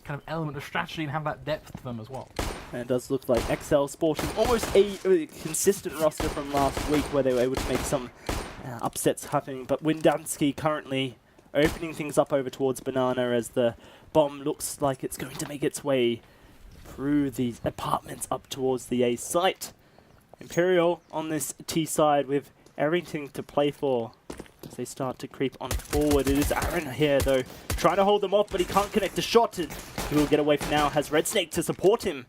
kind of element of strategy and have that depth to them as well. And it does look like exceL sporting almost a consistent roster from last week where they were able to make some upsets happening. But Windansky currently opening things up over towards Banana as the bomb looks like it's going to make its way through these apartments up towards the A site. Imperial on this T side with everything to play for as they start to creep on forward. It is Aaron here though, trying to hold them off, but he can't connect the shot, and he will get away for now, has Red Snake to support him.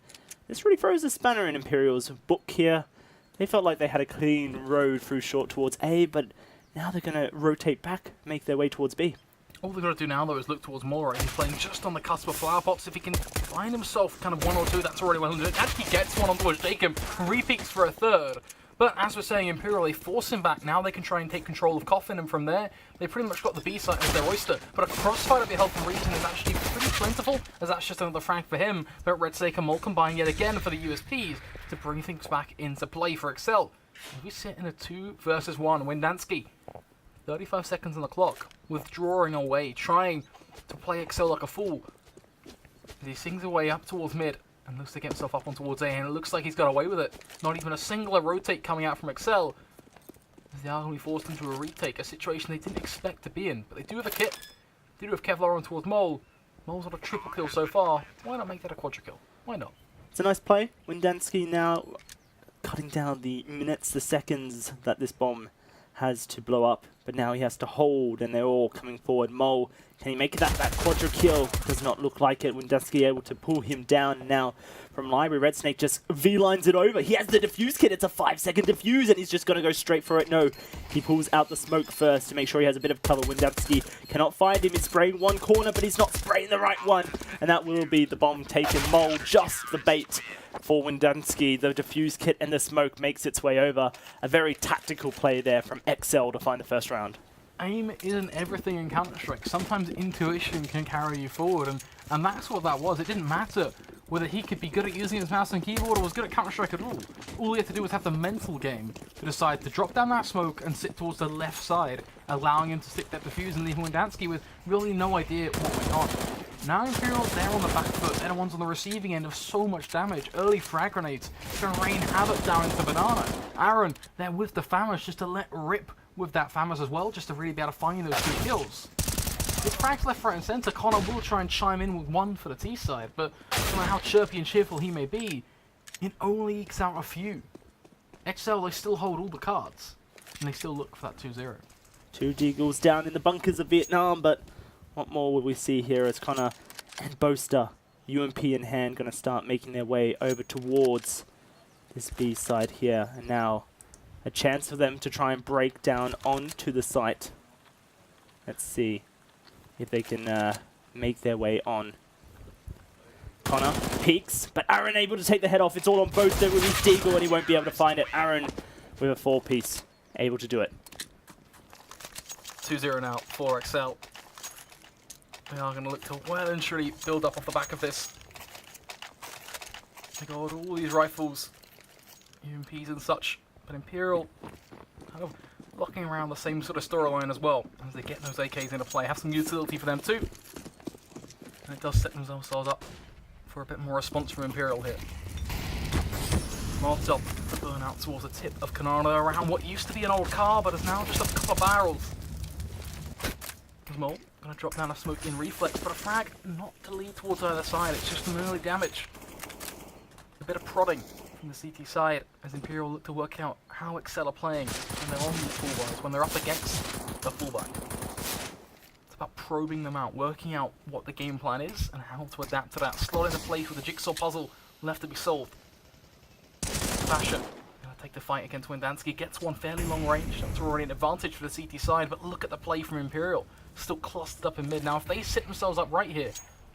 This really throws a spanner in Imperial's book here. They felt like they had a clean road through short towards A, but now they're going to rotate back, make their way towards B. All they've got to do now, though, is look towards Mora. He's playing just on the cusp of flower pots. If he can find himself kind of one or two, that's already well done. Actually gets one on towards Jacob, re-peeks for a third. But as we're saying, Imperial, they force him back. Now they can try and take control of Coffin, and from there, they pretty much got the B site as their oyster. But a crossfire at the health and region is actually pretty plentiful, as that's just another frag for him. But Red Snake and Mole combine yet again for the USPs to bring things back into play for exceL. We sit in a 2 versus 1. Windansky, 35 seconds on the clock, withdrawing away, trying to play exceL like a fool. As he sings away up towards mid, and looks to get himself up on towards A, and it looks like he's got away with it. Not even a singular rotate coming out from exceL, as they are going to be forced into a retake, a situation they didn't expect to be in. But they do have a kit. They do have Kevlar on towards Mole. Mole's got a triple kill so far. Why not make that a quadra kill? Why not? It's a nice play. Windansky now cutting down the minutes, the seconds that this bomb has to blow up, but now he has to hold, and they're all coming forward. Mole, can he make that quadra kill? Does not look like it. Windansky able to pull him down, and now from Library, Red Snake just V-lines it over. He has the defuse kit. It's a 5-second defuse, and he's just going to go straight for it. No, he pulls out the smoke first to make sure he has a bit of cover. Windansky cannot find him. He's spraying one corner, but he's not spraying the right one, and that will be the bomb taken. Mole, just the bait for Windansky. The defuse kit and the smoke makes its way over. A very tactical play there from exceL to find the first round. Aim isn't everything in Counter-Strike. Sometimes intuition can carry you forward, and that's what that was. It didn't matter whether he could be good at using his mouse and keyboard or was good at Counter-Strike at all. All he had to do was have the mental game to decide to drop down that smoke and sit towards the left side, allowing him to stick that defuse and leaving Windansky with really no idea what went on. Now Imperial, they're on the back foot. They're the ones on the receiving end of so much damage. Early frag grenades to rain havoc down into Banana. Aaron, they're with the Famous just to let rip with that Famous as well, just to really be able to find those 2 kills. With frags left, right and centre, Connor will try and chime in with one for the T side, but no matter how chirpy and cheerful he may be, it only ekes out a few. exceL, they still hold all the cards, and they still look for that 2-0. 2 Deagles down in the bunkers of Vietnam, but what more will we see here as Connor and Boaster, UMP in hand, going to start making their way over towards this B side here. And now a chance for them to try and break down onto the site. Let's see if they can make their way on. Connor peeks, but Aaron able to take the head off. It's all on Boaster with his Deagle, and he won't be able to find it. Aaron with a 4-piece, able to do it. 2-0 now for exceL. They are going to look to well and truly build up off the back of this. They got all these rifles, UMPs and such, but Imperial kind of locking around the same sort of storyline as well as they get those AKs into play. Have some utility for them too. And it does set themselves up for a bit more response from Imperial here. Marked up the burn out towards the tip of Kanana around what used to be an old car, but is now just a couple of barrels. Mole gonna drop down a smoke in reflex, but a frag not to lead towards either side. It's just some early damage. A bit of prodding from the CT side as Imperial look to work out how exceL are playing when they're on these fullbacks, when they're up against the fullback. It's about probing them out, working out what the game plan is and how to adapt to that. Slot into place with the jigsaw puzzle left to be solved. Basher gonna take the fight against Windansky, gets one fairly long range. That's already an advantage for the CT side, but look at the play from Imperial. Still clustered up in mid. Now, if they sit themselves up right here,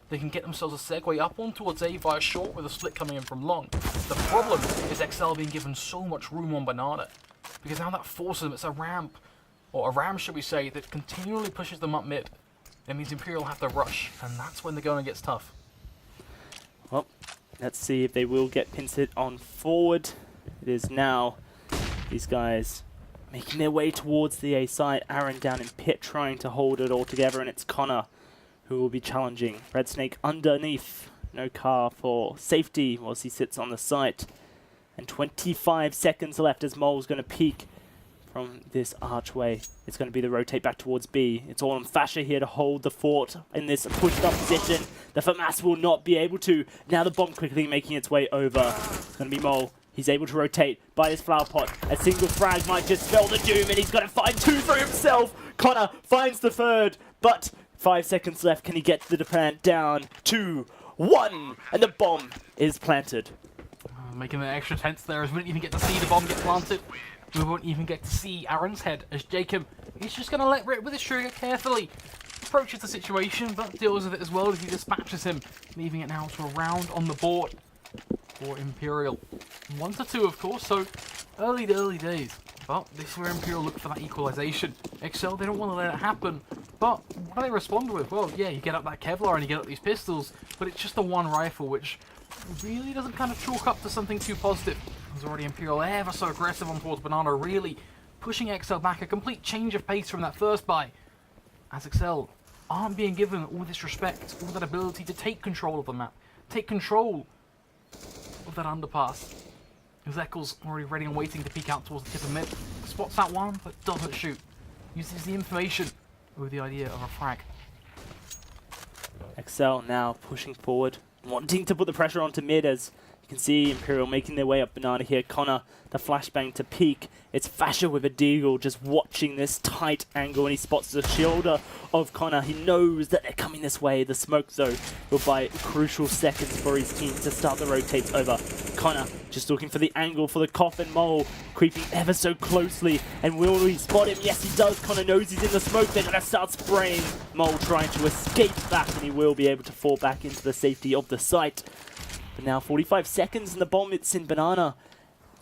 they can get themselves a segue up on towards A via short with a split coming in from long. The problem is exceL being given so much room on Banana, because now that forces them. It's a ramp, or a ram should we say, that continually pushes them up mid. It means Imperial have to rush, and that's when the going gets tough. Well, let's see if they will get Pinsett on forward. It is now these guys making their way towards the A side. Aaron down in pit trying to hold it all together, and it's Connor who will be challenging. Red Snake underneath. No car for safety whilst he sits on the site. And 25 seconds left as Mole's going to peek from this archway. It's going to be the rotate back towards B. It's all on Fasher here to hold the fort in this pushed up position. The FAMAS will not be able to. Now the bomb quickly making its way over. It's going to be Mole. He's able to rotate by his flower pot. A single frag might just spell the doom, and he's got to find 2 for himself. Connor finds the third, but 5 seconds left. Can he get the plant down? 2, 1, and the bomb is planted. Making it extra tense there as we didn't even get to see the bomb get planted. We won't even get to see Aaron's head as Jacob is just going to let rip with his trigger carefully. Approaches the situation, but deals with it as well as he dispatches him, leaving it now to a round on the board for Imperial. 1-2, of course, so early days. But this is where Imperial look for that equalisation. exceL, they don't want to let it happen. But what do they respond with? Well, yeah, you get up that Kevlar and you get up these pistols, but it's just the one rifle, which really doesn't kind of chalk up to something too positive. There's already Imperial ever so aggressive on towards Banana, really pushing exceL back, a complete change of pace from that first buy. As exceL aren't being given all this respect, all that ability to take control of the map, take control of that underpass. exeL's already ready and waiting to peek out towards the tip of mid. Spots that one, but doesn't shoot. Uses the information with the idea of a frag. exceL now pushing forward, wanting to put the pressure onto mid as you can see Imperial making their way up Banana here. Connor, the flashbang to peek. It's Fasher with a deagle just watching this tight angle, and he spots the shoulder of Connor. He knows that they're coming this way. The smoke though will buy crucial seconds for his team to start the rotates over. Connor just looking for the angle for the coffin. Mole creeping ever so closely, and will he spot him? Yes, he does. Connor knows he's in the smoke. They're going to start spraying. Mole trying to escape back, and he will be able to fall back into the safety of the site. But now 45 seconds and the bomb, it's in Banana.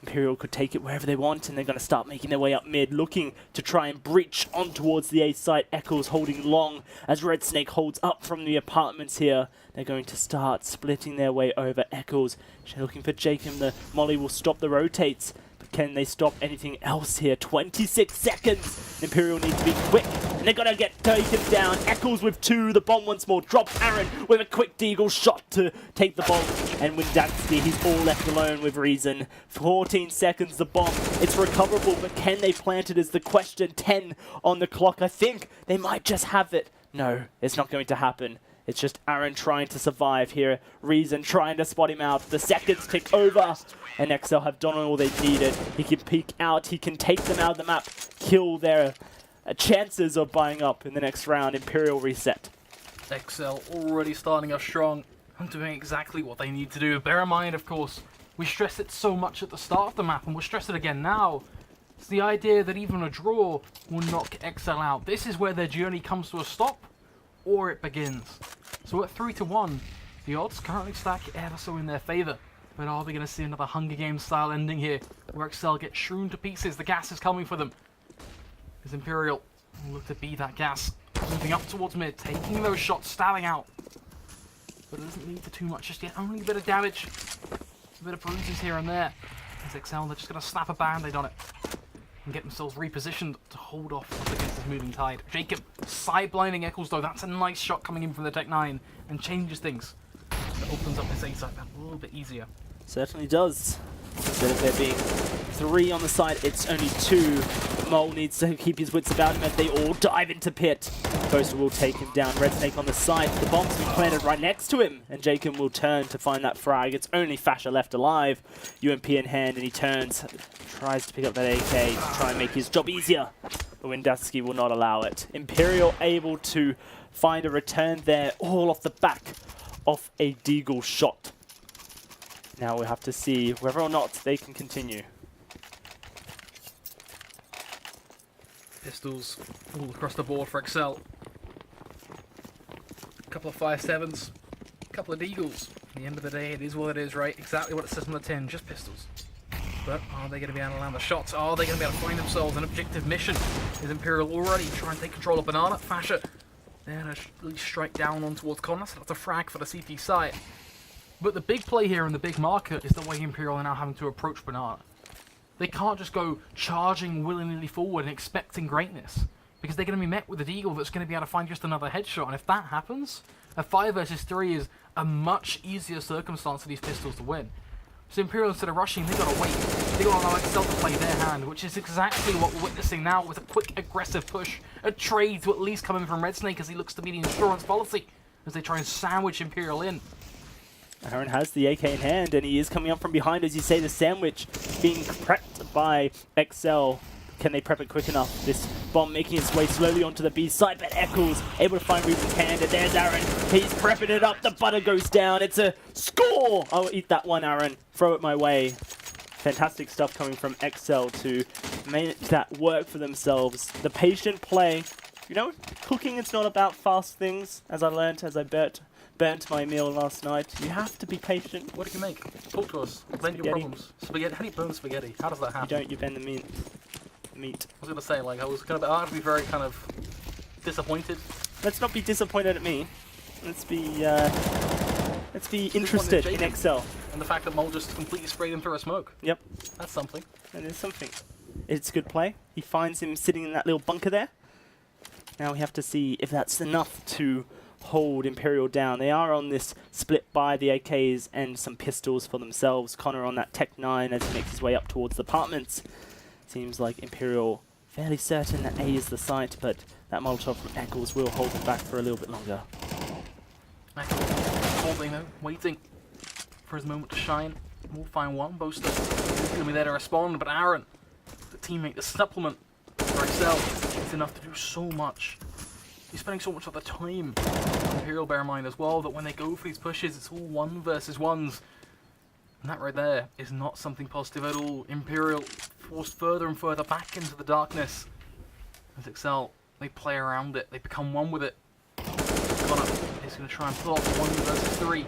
Imperial could take it wherever they want, and they're going to start making their way up mid, looking to try and breach on towards the A site. exceL's holding long as Red Snake holds up from the apartments here. They're going to start splitting their way over. exceL's looking for Jacob. The molly will stop the rotates. But can they stop anything else here? 26 seconds. Imperial need to be quick, and they're going to get taken down. exceL's with 2. The bomb once more drops Aaron with a quick deagle shot to take the bomb. And Windansky, he's all left alone with reason. 14 seconds, the bomb. It's recoverable, but can they plant it is the question. 10 on the clock. I think they might just have it. No, it's not going to happen. It's just Aaron trying to survive here. Reason trying to spot him out. The seconds tick over, and exceL have done all they needed. He can peek out. He can take them out of the map. Kill their chances of buying up in the next round. Imperial reset. exceL already starting us strong and doing exactly what they need to do. Bear in mind, of course, we stressed it so much at the start of the map, and we'll stress it again now. It's the idea that even a draw will knock exceL out. This is where their journey comes to a stop, or it begins. So at 3-1, the odds currently stack ever so in their favour. But are we going to see another Hunger Games style ending here, where exceL get strewn to pieces? The gas is coming for them. As Imperial will look to be that gas, moving up towards mid, taking those shots, stabbing out. But it doesn't lead to too much just yet, only a bit of damage, a bit of bruises here and there. As exceL, they're just going to slap a band-aid on it and get themselves repositioned to hold off against this moving tide. Jacob side-blinding exceL though. That's a nice shot coming in from the Tech 9 and changes things. It opens up this A side a little bit easier. Certainly does. Instead of there being 3 on the side, it's only 2. Mole needs to keep his wits about him as they all dive into pit. Ghost will take him down. Red Snake on the side. The bomb's been planted right next to him, and Jacob will turn to find that frag. It's only Fasher left alive. UMP in hand, and he turns, tries to pick up that AK to try and make his job easier. But Windansky will not allow it. Imperial able to find a return there, all off the back of a deagle shot. Now we'll have to see whether or not they can continue. Pistols all across the board for exceL. A couple of 5.7s, a couple of deagles. At the end of the day, it is what it is, right? Exactly what it says on the tin, just pistols. But are they going to be able to land the shots? Are they going to be able to find themselves an objective mission? Is Imperial already trying to take control of Banana? Fasher there to really strike down on towards Connor, so that's a frag for the CT site. But the big play here and the big marker is the way Imperial are now having to approach Banana. They can't just go charging willy-nilly forward and expecting greatness. because they're going to be met with a Deagle that's going to be able to find just another headshot. And if that happens, a 5 versus 3 is a much easier circumstance for these pistols to win. So Imperial, instead of rushing, they got to wait. They got to allow exceL to play their hand, which is exactly what we're witnessing now with a quick, aggressive push. A trade to at least come in from Red Snake as he looks to be the insurance policy as they try and sandwich Imperial in. Aaron has the AK in hand, and he is coming up from behind, as you say, the sandwich being prepped by exceL. Can they prep it quick enough? This bomb making its way slowly onto the B side, but exceL able to find Ruben's hand, and there's Aaron. He's prepping it up, the butter goes down. It's a score! I'll eat that one, Aaron. Throw it my way. Fantastic stuff coming from exceL to make that work for themselves. The patient play. You know, cooking is not about fast things, as I learnt, as I burnt my meal last night. You have to be patient. What do you make? Talk to us. Blend your problems. Spaghetti. How do you burn spaghetti? How does that happen? You don't, you bend the meat. I was going to say, like, I'd be very kind of disappointed. Let's not be disappointed at me. Let's be interested in exceL. And the fact that Mole just completely sprayed him through a smoke. Yep. That's something. That is something. It's good play. He finds him sitting in that little bunker there. Now we have to see if that's enough to hold Imperial down. They are on this split by the AKs and some pistols for themselves. Connor on that Tech 9 as he makes his way up towards the apartments. Seems like Imperial fairly certain that A is the site, but that Molotov from exceL will hold them back for a little bit longer. Holding though, waiting for his moment to shine. We'll find one. Boaster is going to be there to respond, but Aaron, the teammate, the supplement for exceL, is enough to do so much. He's spending so much of the time. Imperial, bear in mind as well, that when they go for these pushes, it's all 1 versus 1s. And that right there is not something positive at all. Imperial forced further and further back into the darkness. As exceL, they play around it. They become one with it. Connor is going to try and pull off 1 versus 3.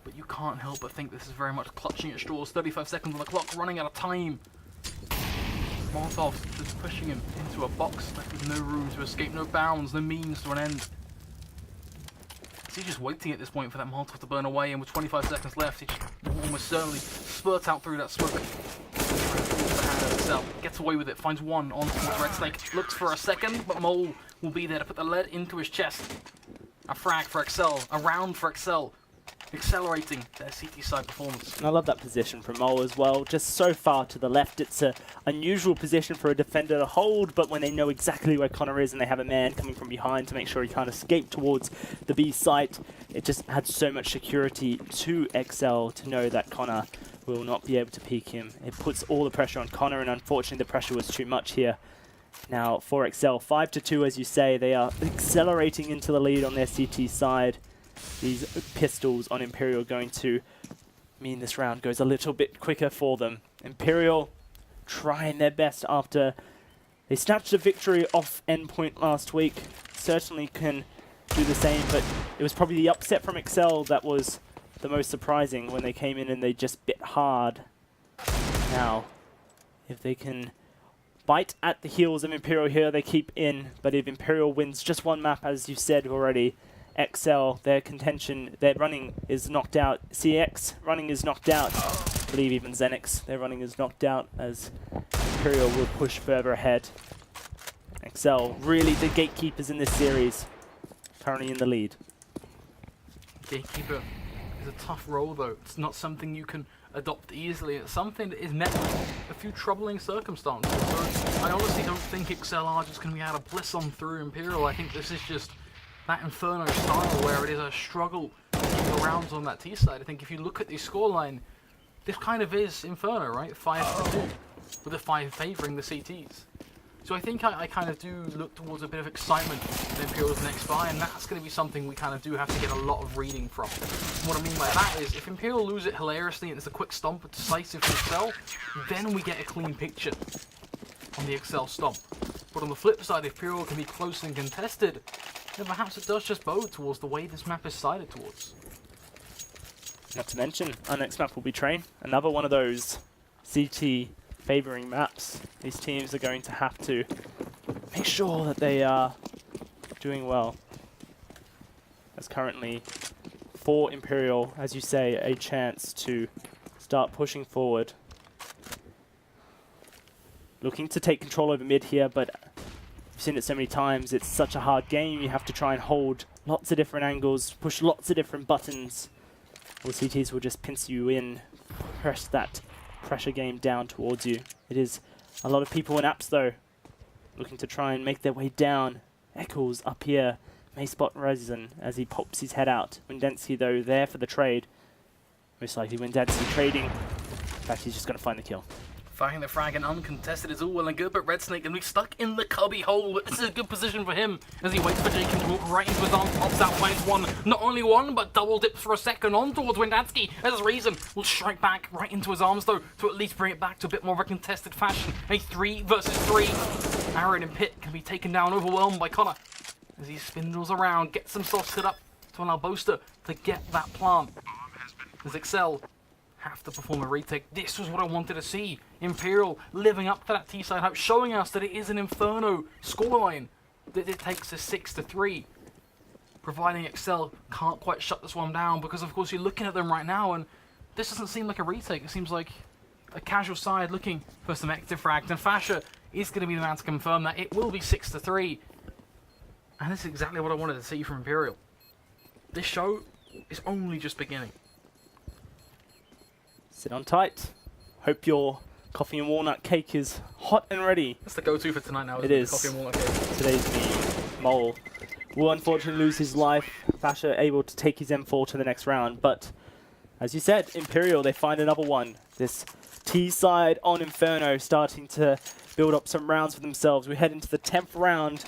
But you can't help but think this is very much clutching at straws. 35 seconds on the clock, running out of time. Molotov just pushing him into a box. There's no room to escape, no bounds, no means to an end. So he's just waiting at this point for that Molotov to burn away, and with 25 seconds left, he just almost certainly spurts out through that smoke. exceL gets away with it, finds one on towards Red Snake, looks for a second, but Mole will be there to put the lead into his chest. A frag for exceL, a round for exceL, accelerating their CT side performance. And I love that position from Mole as well, just so far to the left. It's an unusual position for a defender to hold, but when they know exactly where Connor is and they have a man coming from behind to make sure he can't escape towards the B site, it just adds so much security to exceL to know that Connor will not be able to peek him. It puts all the pressure on Connor, and unfortunately the pressure was too much here. Now for exceL, 5-2 as you say, they are accelerating into the lead on their CT side. These pistols on Imperial going to mean this round goes a little bit quicker for them. Imperial trying their best after they snatched a victory off Endpoint last week. Certainly can do the same, but it was probably the upset from exceL that was the most surprising when they came in and they just bit hard. Now, if they can bite at the heels of Imperial here, they keep in, but if Imperial wins just one map, as you said already, exceL, their contention, their running is knocked out. CX running is knocked out. I believe even Xenix, their running is knocked out as Imperial will push further ahead. exceL, really the gatekeepers in this series, currently in the lead. Gatekeeper is a tough role though. It's not something you can adopt easily. It's something that is met with a few troubling circumstances. So I honestly don't think exceL are just going to be able to bliss on through Imperial. I think this is just that Inferno style where it is a struggle to keep the rounds on that T side. I think if you look at the scoreline, this kind of is Inferno, right? 5-2, with a 5 favouring the CTs. So I think I kind of do look towards a bit of excitement in Imperial's next buy, and that's going to be something we kind of do have to get a lot of reading from. And what I mean by that is, if Imperial lose it hilariously and it's a quick stomp, but decisive for exceL, then we get a clean picture on the exceL stomp. But on the flip side, if Imperial can be close and contested, then perhaps it does just bode towards the way this map is sided towards. Not to mention, our next map will be Train, another one of those CT favouring maps. These teams are going to have to make sure that they are doing well. As currently, for Imperial, as you say, a chance to start pushing forward. Looking to take control over mid here, but We've seen it so many times. It's such a hard game. You have to try and hold lots of different angles, push lots of different buttons. Or CTs will just pincer you in, press that pressure game down towards you. It is a lot of people in apps though, looking to try and make their way down. Eccles up here, may spot Resin as he pops his head out. Windensky though there for the trade. Most likely Windensky trading. In fact, he's just going to find the kill. Finding the frag and uncontested is all well and good, but Red Snake going to be stuck in the cubby hole. But this is a good position for him as he waits for Jacob to walk right into his arms, pops out, finds one. Not only one, but double dips for a second on towards Windansky as Reason will strike back right into his arms, though, to at least bring it back to a bit more of a contested fashion. A 3 versus 3. Aaron and Pitt can be taken down, overwhelmed by Connor as he spindles around, gets himself set up to allow Boaster to get that plant. As exceL have to perform a retake. This was what I wanted to see. Imperial living up to that T-side hype, showing us that it is an Inferno scoreline, that it takes us 6-3. Providing exceL can't quite shut this one down, because of course you're looking at them right now and this doesn't seem like a retake. It seems like a casual side looking for some active frags, and Fasher is going to be the man to confirm that it will be 6-3. And this is exactly what I wanted to see from Imperial. This show is only just beginning. Sit on tight. Hope your coffee and walnut cake is hot and ready. That's the go-to for tonight now, isn't It is. Coffee and walnut cake. Today's meme. Mole will unfortunately lose his life. Fasher able to take his M4 to the next round, but as you said, Imperial, they find another one. This T-side on Inferno starting to build up some rounds for themselves. We head into the 10th round.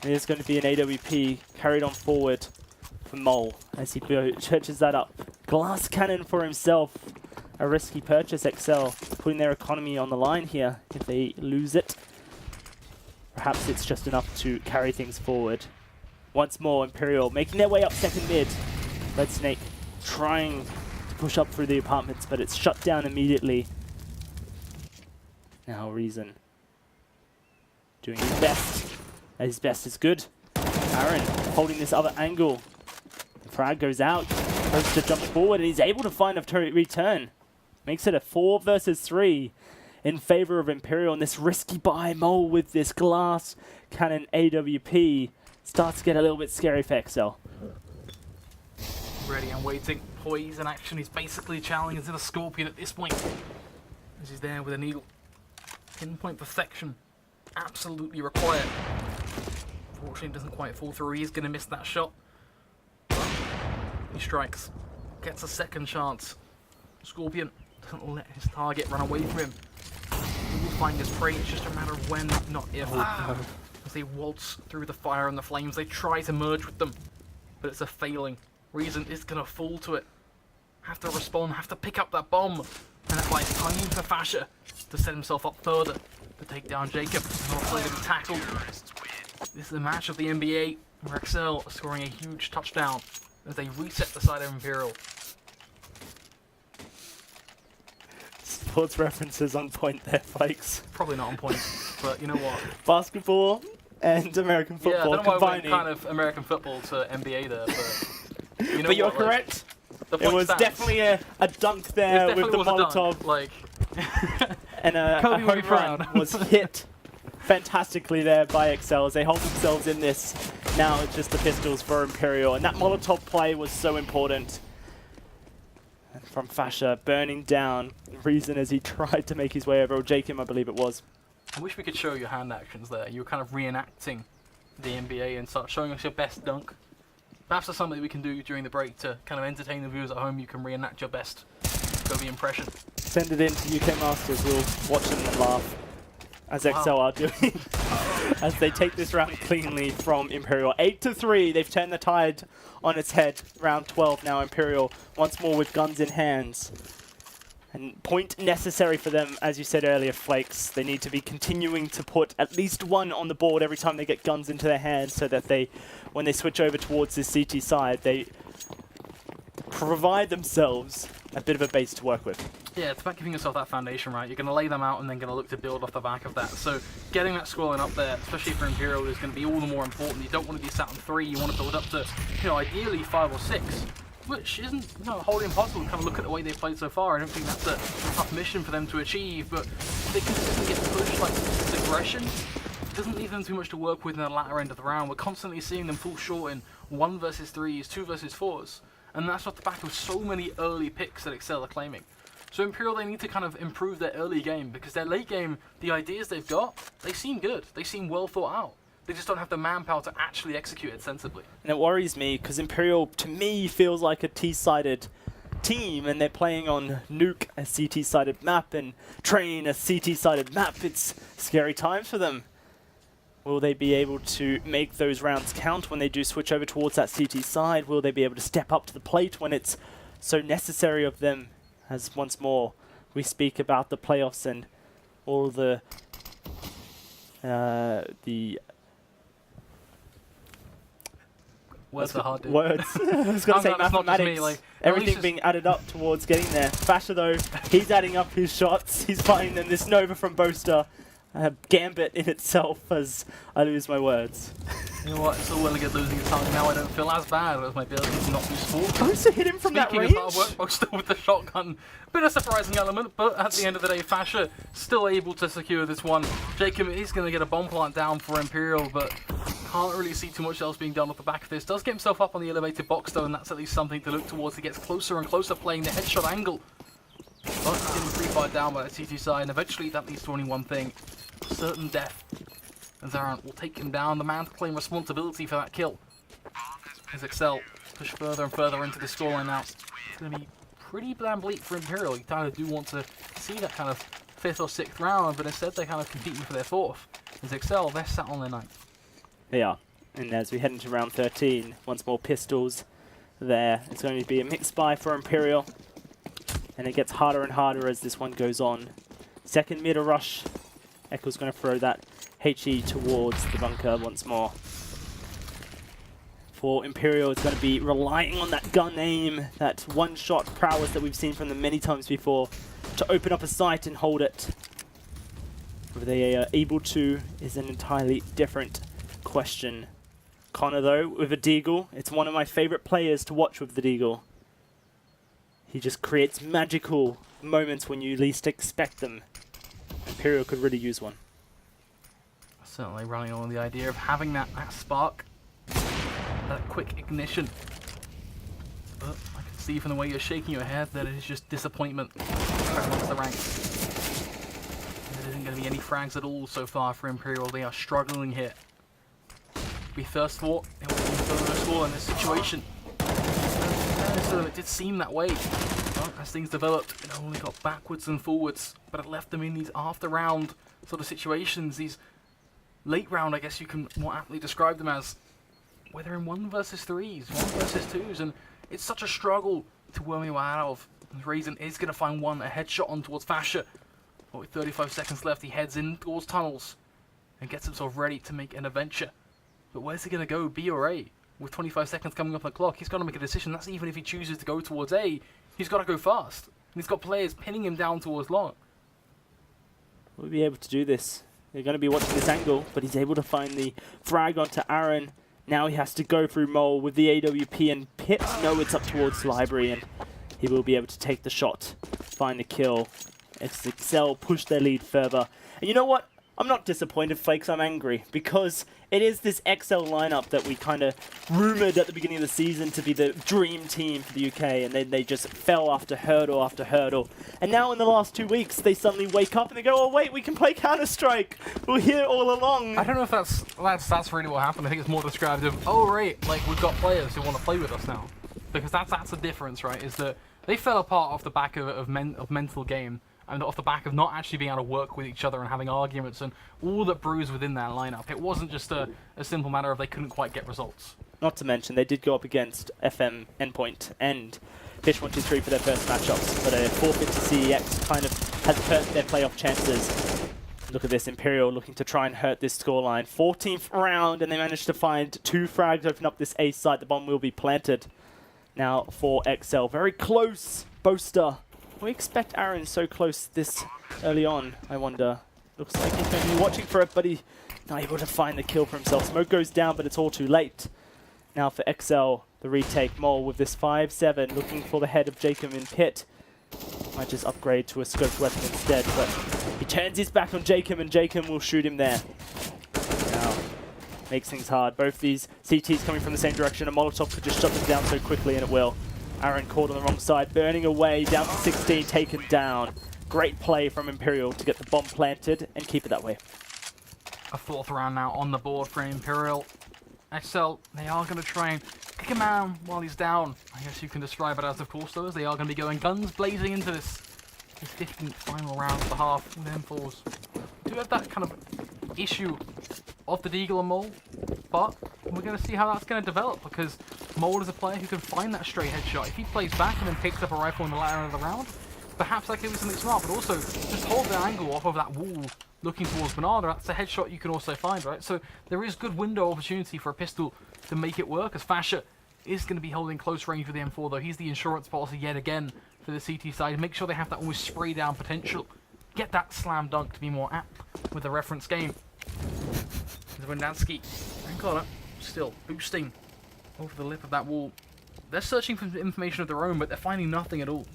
And it's going to be an AWP carried on forward for Mole as he churches that up. Glass cannon for himself. A risky purchase, exceL, putting their economy on the line here if they lose it. Perhaps it's just enough to carry things forward. Once more, Imperial making their way up second mid. Red Snake trying to push up through the apartments, but it's shut down immediately. Now Reason doing his best. His best is good. Aaron holding this other angle. The frag goes out. Poster jumps forward and he's able to find a return. Makes it a 4 versus 3 in favor of Imperial. And this risky buy Mole with this glass cannon AWP starts to get a little bit scary for exceL. Ready and waiting. Poise in action. He's basically challenging the Scorpion at this point. As he's there with a needle. Pinpoint perfection. Absolutely required. Unfortunately, it doesn't quite fall through. He's going to miss that shot. He strikes. Gets a second chance. Scorpion doesn't let his target run away from him. He will find his prey. It's just a matter of when, not if. As they waltz through the fire and the flames, they try to merge with them. But it's a failing. Reason is going to fall to it. Have to respond, have to pick up that bomb. And that buys time for Fasher to set himself up further to take down Jacob. Not going to be tackled. This is a match of the NBA where exceL are scoring a huge touchdown as they reset the side of Imperial. Sports references on point there, folks. Probably not on point, but you know what? Basketball and American football Yeah, I don't know why I went combining. kind of American football to NBA there, but you know But you're what, like, correct. the It point was stands. definitely a dunk there It with the definitely was a Molotov. dunk, like, And a Kobe would be home run proud. was hit fantastically there by exceL as they hold themselves in this. Now it's just the pistols for Imperial. And that Molotov play was so important. And from Fasher, burning down Reason as he tried to make his way over. Or Jacob, I believe it was. I wish we could show your hand actions there. You were kind of reenacting the NBA and start showing us your best dunk. Perhaps that's something we can do during the break to kind of entertain the viewers at home. You can reenact your best Kobe impression. Send it in to UK Masters. We'll watch them and laugh. As exceL are doing. As they take this round cleanly from Imperial. 8-3. They've turned the tide on its head. Round 12 now. Imperial once more with guns in hands. And point necessary for them, as you said earlier, Flakes. They need to be continuing to put at least one on the board every time they get guns into their hands so that they, when they switch over towards this CT side, they provide themselves a bit of a base to work with. Yeah, it's about giving yourself that foundation, right? You're going to lay them out and then going to look to build off the back of that. So getting that scoreline up there, especially for Imperial, is going to be all the more important. You don't want to be sat on 3. You want to build up to, you know, ideally 5 or 6. Which isn't, you know, wholly impossible. Kind of look at the way they've played so far. I don't think that's a tough mission for them to achieve, but if they consistently get pushed like this aggression, doesn't leave them too much to work with in the latter end of the round. We're constantly seeing them fall short in 1 versus 3s, 2 versus 4s, and that's off the back of so many early picks that exceL are claiming. So Imperial, they need to kind of improve their early game, because their late game, the ideas they've got, they seem good. They seem well thought out. They just don't have the manpower to actually execute it sensibly. And it worries me, because Imperial, to me, feels like a T-sided team, and they're playing on Nuke, a CT-sided map, and Train, a CT-sided map. It's scary times for them. Will they be able to make those rounds count when they do switch over towards that CT side? Will they be able to step up to the plate when it's so necessary of them? As once more, we speak about the playoffs and all the words are hard, dude. Words. I was going to say mathematics. Me, like, everything being added up towards getting there. Fasher, though, he's adding up his shots. He's finding them. This Nova from Boaster. Gambit in itself, as I lose my words. You know what? It's all well and good losing his target. Now I don't feel as bad as my ability to not do sport. Boaster hit him from that range. Speaking of hard work, Boaster with the shotgun. Bit of surprising element, but at the end of the day, Fasher still able to secure this one. Jacob is going to get a bomb plant down for Imperial, but can't really see too much else being done off the back of this. Does get himself up on the elevated box though, and that's at least something to look towards. He gets closer and closer playing the headshot angle. But he's getting free-fired down by that CT side, and eventually that leads to only one thing. Certain death. And Zaran will take him down. The man to claim responsibility for that kill. As exceL push further and further into the scoreline now. It's going to be pretty damn bleak for Imperial. You kind of do want to see that kind of 5th or 6th round, but instead they're kind of competing for their 4th. As exceL, they're sat on their 9th. They are. And as we head into round 13, once more pistols there. It's going to be a mixed buy for Imperial. And it gets harder and harder as this one goes on. Second mid rush. Echo's going to throw that HE towards the bunker once more. For Imperial, it's going to be relying on that gun aim, that one-shot prowess that we've seen from them many times before, to open up a site and hold it. Whether they are able to is an entirely different question. Connor, though, with a Deagle, it's one of my favorite players to watch with the Deagle. He just creates magical moments when you least expect them. Imperial could really use one. Certainly running on the idea of having that spark, that quick ignition. But I can see from the way you're shaking your head that it is just disappointment amongst the ranks. There isn't going to be any frags at all so far for Imperial. They are struggling here. Be thirst for it will be first for in this situation. It did seem that way. But as things developed, it only got backwards and forwards, but it left them in these after round sort of situations, these late round, I guess you can more aptly describe them as, where they're in 1 versus 3s, 1 versus 2s, and it's such a struggle to worm your way out of. Raisin is going to find one, a headshot on towards Fasher. But with 35 seconds left, he heads in towards tunnels and gets himself ready to make an adventure. But where's he going to go, B or A? With 25 seconds coming up on the clock, he's got to make a decision. That's even if he chooses to go towards A, he's got to go fast. And he's got players pinning him down towards long. Will he be able to do this? They're going to be watching this angle, but he's able to find the frag onto Aaron. Now he has to go through Mole with the AWP and Pit. No, it's up towards Library, and he will be able to take the shot, find the kill. It's exceL push their lead further. And you know what? I'm not disappointed, Flakes. I'm angry because it is this exceL lineup that we kind of rumoured at the beginning of the season to be the dream team for the UK, and then they just fell after hurdle after hurdle. And now in the last 2 weeks, they suddenly wake up and they go, oh wait, we can play Counter-Strike. We're here all along. I don't know if that's really what happened. I think it's more described of, oh right, like we've got players who want to play with us now. Because that's the difference, right? Is that they fell apart off the back of mental game. And off the back of not actually being able to work with each other and having arguments and all that brews within that lineup. It wasn't just a simple matter of they couldn't quite get results. Not to mention, they did go up against FM Endpoint and Fish123 for their first matchups, but a forfeit to CEX kind of has hurt their playoff chances. Look at this, Imperial looking to try and hurt this scoreline. 14th round, and they managed to find 2 frags, open up this A site. The bomb will be planted. Now for exceL, very close, Boaster. We expect Aaron so close this early on, I wonder. Looks like he's going to be watching for it, but he's not able to find the kill for himself. Smoke goes down, but it's all too late. Now for exceL, the retake. Mole with this 5-7, looking for the head of Jacob in Pit. Might just upgrade to a scoped weapon instead, but he turns his back on Jacob, and Jacob will shoot him there. makes things hard. Both these CTs coming from the same direction. A Molotov could just shut them down so quickly, and it will. Aaron caught on the wrong side, burning away, down to 16, taken down. Great play from Imperial to get the bomb planted and keep it that way. A 4th round now on the board for Imperial. exceL, they are going to try and kick him down while he's down. I guess you can describe it as, of course, though, as they are going to be going guns blazing into this 15th final round of the half with M4s. Do have that kind of issue of the Deagle and Mole, but we're going to see how that's going to develop, because Mole is a player who can find that stray headshot. If he plays back and then picks up a rifle in the latter end of the round, perhaps that could be something smart, but also just hold the angle off of that wall looking towards Banana. That's a headshot you can also find, right? So there is good window opportunity for a pistol to make it work, as Fasher is going to be holding close range with the M4, though. He's the insurance policy yet again for the CT side. Make sure they have that almost spray down potential. Get that slam dunk to be more apt with the reference game. Windansky and Connor still boosting over the lip of that wall. They're searching for information of their own, but they're finding nothing at all.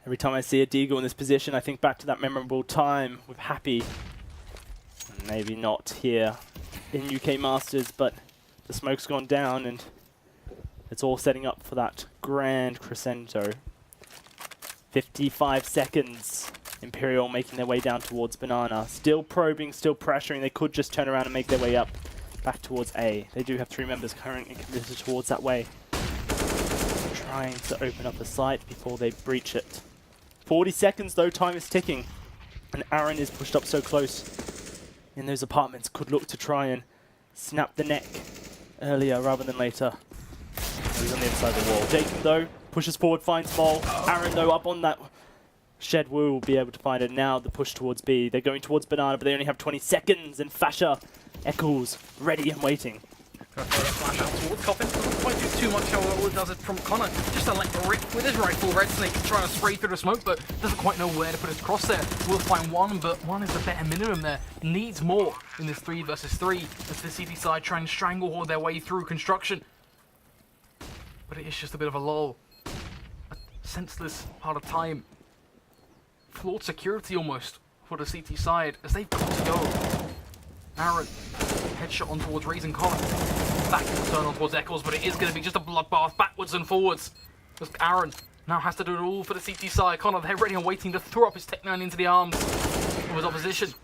Every time I see a Deagle in this position, I think back to that memorable time with Happy. Maybe not here in UK Masters, but the smoke's gone down and it's all setting up for that grand crescendo. 55 seconds. Imperial making their way down towards Banana. Still probing, still pressuring. They could just turn around and make their way up back towards A. They do have 3 members currently committed towards that way. Trying to open up the site before they breach it. 40 seconds though, time is ticking. And Aaron is pushed up so close in those apartments. Could look to try and snap the neck earlier rather than later. He's on the inside of the wall. Jacob though, pushes forward, finds Mole. Aaron though, up on that shed, will be able to find it now. The push towards B. They're going towards Banana, but they only have 20 seconds. And Fasher, Eccles, ready and waiting. Gonna throw that flash out towards Coffin. Doesn't quite do too much, however, all it does it from Connor. Just to let rip with his rifle. Red Snake trying to spray through the smoke, but doesn't quite know where to put his crosshair. Will find one, but one is the better minimum there. Needs more in this 3 versus 3 as the CT side try and stranglehold their way through construction. But it is just a bit of a lull. A senseless part of time. Flawed security almost for the CT side as they've got to go. Aaron, headshot on towards Raising Collar. Back in turn on towards Eccles, but it is going to be just a bloodbath backwards and forwards. As Aaron now has to do it all for the CT side. Connor there ready and waiting to throw up his Tech-9 into the arms of his opposition.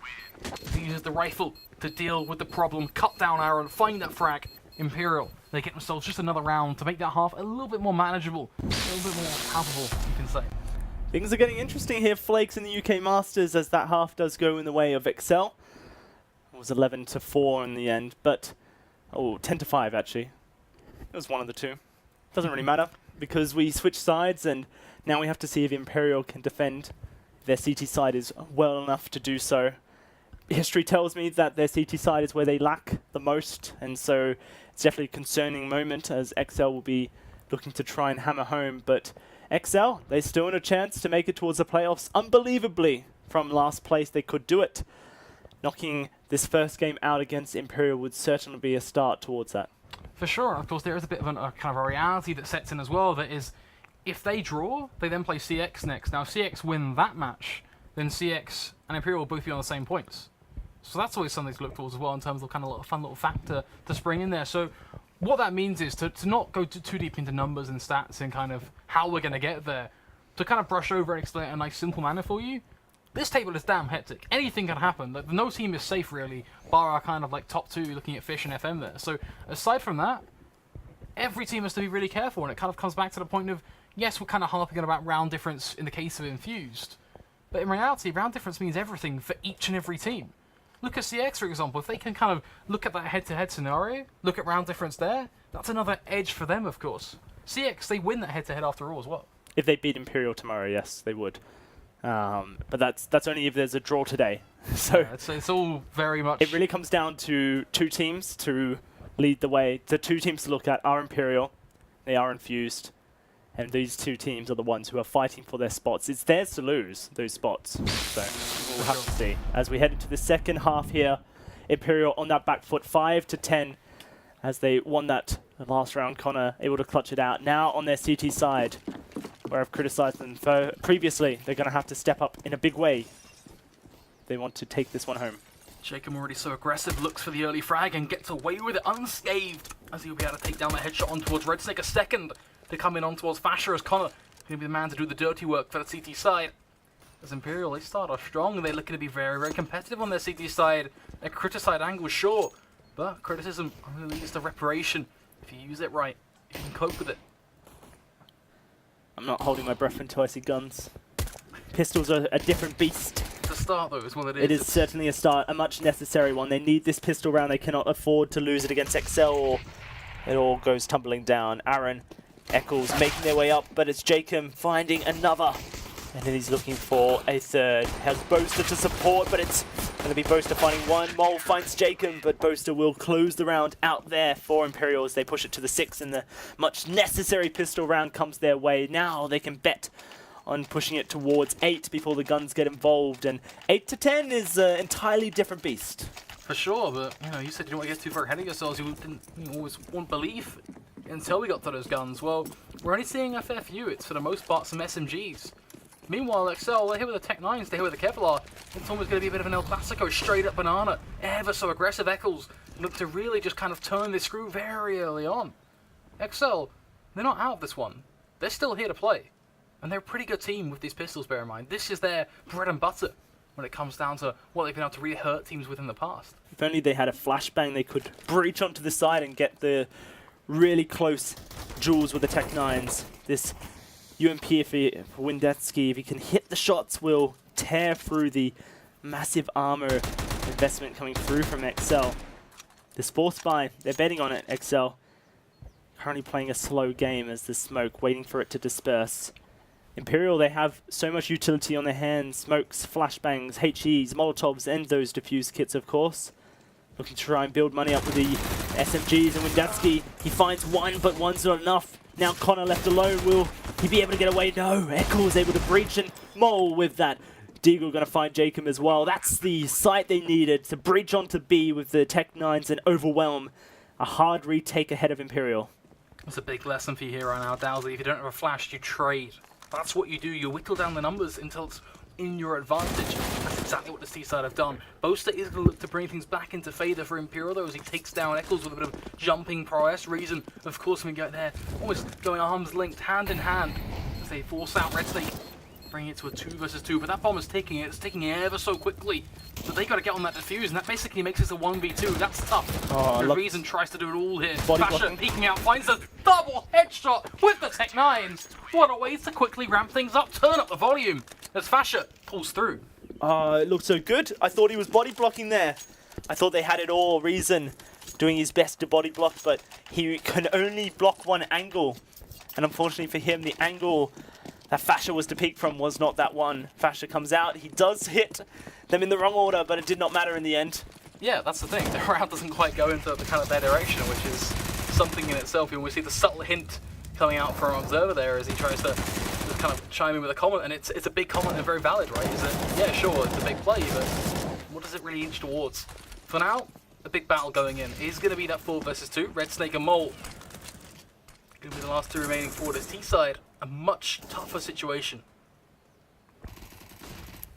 He uses the rifle to deal with the problem. Cut down Aaron, find that frag. Imperial, they get themselves just another round to make that half a little bit more manageable. A little bit more palpable, you can say. Things are getting interesting here, Flakes, in the UK Masters, as that half does go in the way of exceL. It was 11-4 in the end, but 10-5 actually. It was one of the two. Doesn't really matter because we switched sides, and now we have to see if Imperial can defend. Their CT side is well enough to do so. History tells me that their CT side is where they lack the most, and so it's definitely a concerning moment as exceL will be looking to try and hammer home, but exceL, they still have a chance to make it towards the playoffs. Unbelievably, from last place, they could do it. Knocking this first game out against Imperial would certainly be a start towards that. For sure. Of course, there is a bit of a kind of a reality that sets in as well. That is, if they draw, they then play CX next. Now, if CX win that match, then CX and Imperial will both be on the same points. So that's always something to look towards as well in terms of kind of a fun little factor to spring in there. So what that means is to not go too deep into numbers and stats and kind of how we're going to get there. To kind of brush over and explain it in a nice simple manner for you. This table is damn hectic. Anything can happen. Like, no team is safe really, bar our kind of like top 2 looking at Fish and FM there. So aside from that, every team has to be really careful, and it kind of comes back to the point of, yes, we're kind of harping on about round difference in the case of Infused, but in reality, round difference means everything for each and every team. Look at CX, for example. If they can kind of look at that head-to-head scenario, look at round difference there, that's another edge for them, of course. CX, they win that head-to-head after all as well. If they beat Imperial tomorrow, yes, they would. But that's only if there's a draw today. So yeah, it's all very much... It really comes down to 2 teams to lead the way. The 2 teams to look at are Imperial, they are Infused, and these 2 teams are the ones who are fighting for their spots. It's theirs to lose, those spots. So we'll have to see. As we head into the second half here, Imperial on that back foot, 5-10, as they won that last round. Connor able to clutch it out. Now on their CT side, where I've criticised them previously, they're going to have to step up in a big way. They want to take this one home. Jacob already so aggressive, looks for the early frag and gets away with it unscathed, as he'll be able to take down the headshot on towards Red Snake. A second to come in on towards Fasher, as Connor going to be the man to do the dirty work for the CT side. As Imperial, they start off strong, they're looking to be very, very competitive on their CT side. Their critter side angle, sure, but criticism only leads to reparation if you use it right, if you can cope with it. I'm not holding my breath until I see guns. Pistols are a different beast. The start, though, is what it is. It is certainly a start, a much necessary one. They need this pistol round. They cannot afford to lose it against exceL, or it all goes tumbling down. Aaron, exceL making their way up, but it's Jacob finding another. And then he's looking for a third. Has Boaster to support, but it's going to be Boaster finding one. Mole finds Jacob, but Boaster will close the round out there for Imperial as they push it to the 6, and the much necessary pistol round comes their way. Now they can bet on pushing it towards 8 before the guns get involved, and 8 to 10 is an entirely different beast. For sure, but you said you didn't want to get too far ahead of yourselves. You didn't always want belief until we got to those guns. Well, we're only seeing a fair few. It's for the most part some SMGs. Meanwhile, exceL, they're here with the Tech 9s, they're here with the Kevlar. It's almost going to be a bit of an El Clasico, straight up banana. Ever so aggressive exceL look to really just kind of turn this screw very early on. exceL, they're not out of this one. They're still here to play. And they're a pretty good team with these pistols, bear in mind. This is their bread and butter when it comes down to what they've been able to really hurt teams with in the past. If only they had a flashbang, they could breach onto the side and get the really close duels with the Tech 9s. This UMP for Windetsky, if he can hit the shots, will tear through the massive armor investment coming through from exceL. The Sports Buy, they're betting on it, exceL. Currently playing a slow game as the smoke, waiting for it to disperse. Imperial, they have so much utility on their hands. Smokes, flashbangs, HEs, Molotovs, and those diffuse kits, of course. Looking to try and build money up with the SMGs, and Windetsky, he finds one, but one's not enough. Now Connor left alone, will he be able to get away? No, exceL is able to breach, and Mole with that. Deagle going to find Jacob as well. That's the site they needed to breach onto B with the Tech 9s and overwhelm. A hard retake ahead of Imperial. That's a big lesson for you here right now, Dowsey. If you don't have a flash, you trade. That's what you do. You whittle down the numbers until it's in your advantage. That's exactly what the C-side have done. Boaster is going to look to bring things back into favour for Imperial, though, as he takes down exceL with a bit of jumping prowess. Reason, of course, when we get there, almost going arms linked, hand in hand, as they force out Red Snake, bringing it to a 2 versus 2. But that bomb is taking it. It's taking it ever so quickly. So they got to get on that defuse, and that basically makes it a 1v2. That's tough. Oh, Reason tries to do it all here. Body Fasher blocking. peeking out, finds a double headshot with the Tech 9s. What a way to quickly ramp things up, turn up the volume as Fasher pulls through. It looked so good. I thought he was body blocking there. I thought they had it all. Reason doing his best to body block, but he can only block one angle. And unfortunately for him, the angle that Fasher was to peek from was not that one. Fasher comes out, he does hit them in the wrong order, but it did not matter in the end. Yeah, that's the thing. The round doesn't quite go into the kind of their direction, which is something in itself. You always see the subtle hint coming out from Observer there as he tries to just kind of chime in with a comment, and it's a big comment and very valid, right? Is it? Yeah, sure, it's a big play, but what does it really inch towards? For now, a big battle going in is going to be that 4 versus 2. Red Snake and Mole going to be the last 2 remaining forward as T-side. A much tougher situation.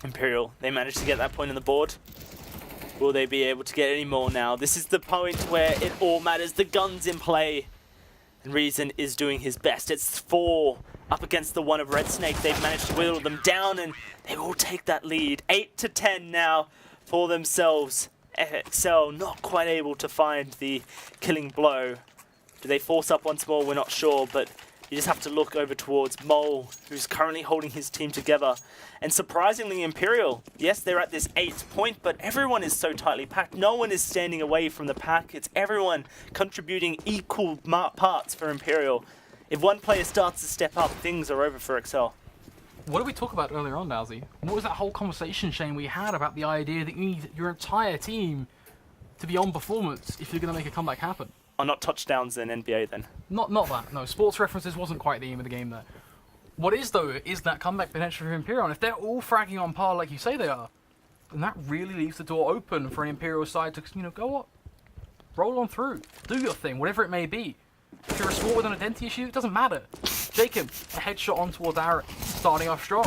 Imperial, they managed to get that point on the board. Will they be able to get any more now? This is the point where it all matters. The gun's in play. And Reason is doing his best. It's 4 up against the 1 of Red Snake. They've managed to whittle them down, and they will take that lead. 8 to 10 now for themselves. exceL not quite able to find the killing blow. Do they force up once more? We're not sure, but you just have to look over towards Mole, who's currently holding his team together. And surprisingly, Imperial, yes, they're at this 8th point, but everyone is so tightly packed. No one is standing away from the pack. It's everyone contributing equal parts for Imperial. If one player starts to step up, things are over for exceL. What did we talk about earlier on, Dowsey? What was that whole conversation, Shane, we had about the idea that you need your entire team to be on performance if you're going to make a comeback happen? Oh, not touchdowns in NBA then. Not that, no. Sports references wasn't quite the aim of the game there. What is, though, is that comeback potential for Imperial. And if they're all fragging on par like you say they are, then that really leaves the door open for an Imperial side to, go up, roll on through, do your thing, whatever it may be. If you're a sport with an identity issue, it doesn't matter. Jacob, a headshot on towards Aaron, starting off strong.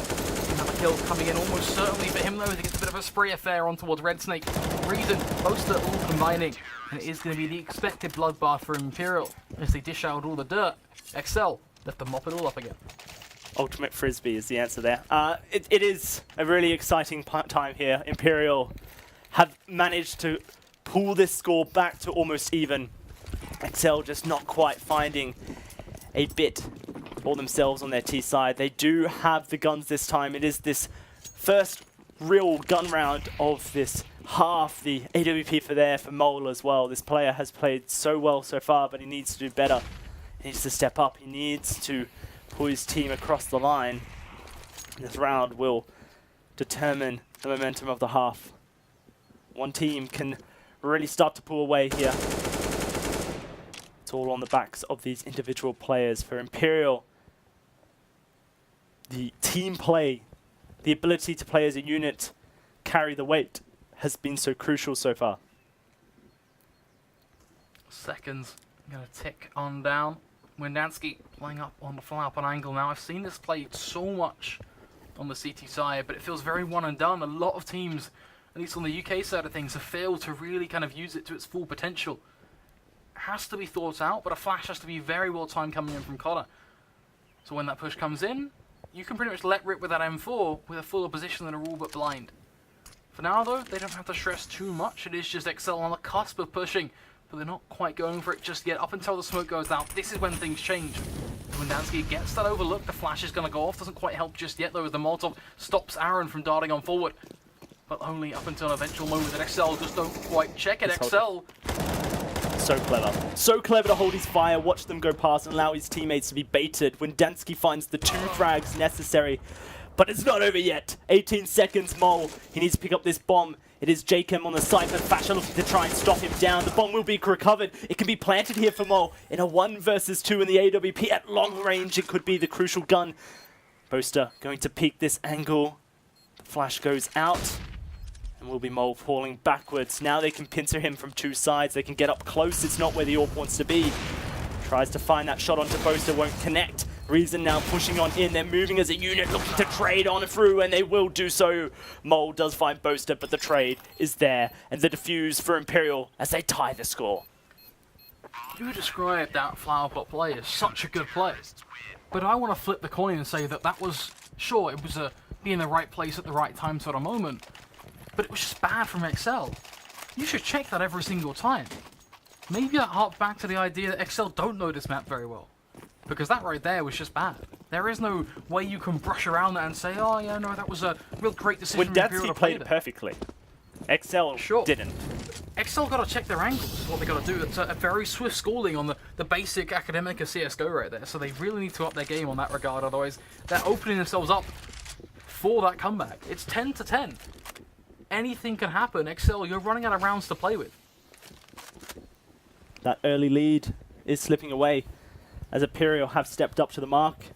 Another kill coming in almost certainly for him though, as he gets a bit of a spree affair on towards Red Snake. Reason, Boaster all combining, and it is going to be the expected bloodbath for Imperial as they dish out all the dirt. exceL left to mop it all up again. Ultimate Frisbee is the answer there. It is a really exciting time here. Imperial have managed to pull this score back to almost even. exceL just not quite finding a bit for themselves on their T side. They do have the guns this time. It is this first real gun round of this half. The AWP for Mole as well. This player has played so well so far, but he needs to do better. He needs to step up. He needs to pull his team across the line. This round will determine the momentum of the half. One team can really start to pull away here. It's all on the backs of these individual players. For Imperial, the team play, the ability to play as a unit, carry the weight, has been so crucial so far. Seconds going to tick on down. Windansky playing up on the fly up on angle now. I've seen this played so much on the CT side, but it feels very one and done. A lot of teams, at least on the UK side of things, have failed to really kind of use it to its full potential. It has to be thought out, but a flash has to be very well timed coming in from Connor. So when that push comes in, you can pretty much let rip with that M4 with a fuller position that are all but blind. For now though, they don't have to stress too much. It is just exceL on the cusp of pushing, but they're not quite going for it just yet. Up until the smoke goes out, this is when things change. When Dansky gets that overlook, the flash is going to go off. Doesn't quite help just yet though, as the Molotov stops Aaron from darting on forward. But only up until an eventual moment that exceL just don't quite check it. exceL. So clever. So clever to hold his fire, watch them go past and allow his teammates to be baited. When Dansky finds the 2 frags necessary. But it's not over yet. 18 seconds, Mole. He needs to pick up this bomb. It is Jacob on the side, but Fasher looking to try and stop him down. The bomb will be recovered. It can be planted here for Mole. In a 1 versus 2 in the AWP at long range, it could be the crucial gun. Boaster going to peek this angle. The flash goes out. And will be Mole falling backwards. Now they can pincer him from 2 sides. They can get up close. It's not where the AWP wants to be. Tries to find that shot onto Boaster, won't connect. Reason now pushing on in. They're moving as a unit, looking to trade on through, and they will do so. Mole does find Boaster, but the trade is there. And the defuse for Imperial as they tie the score. You described that flower pot play as such a good play. But I want to flip the coin and say that was, sure, it was a be in the right place at the right time sort of moment. But it was just bad from exceL. You should check that every single time. Maybe that harks back to the idea that exceL don't know this map very well. Because that right there was just bad. There is no way you can brush around that and say, oh yeah, no, that was a real great decision. When Dansky played it perfectly. exceL didn't. exceL got to check their angles, is what they got to do. It's a very swift schooling on the basic academic of CSGO right there. So they really need to up their game on that regard, otherwise they're opening themselves up for that comeback. It's 10 to 10. Anything can happen. exceL, you're running out of rounds to play with. That early lead is slipping away as Imperial have stepped up to the mark.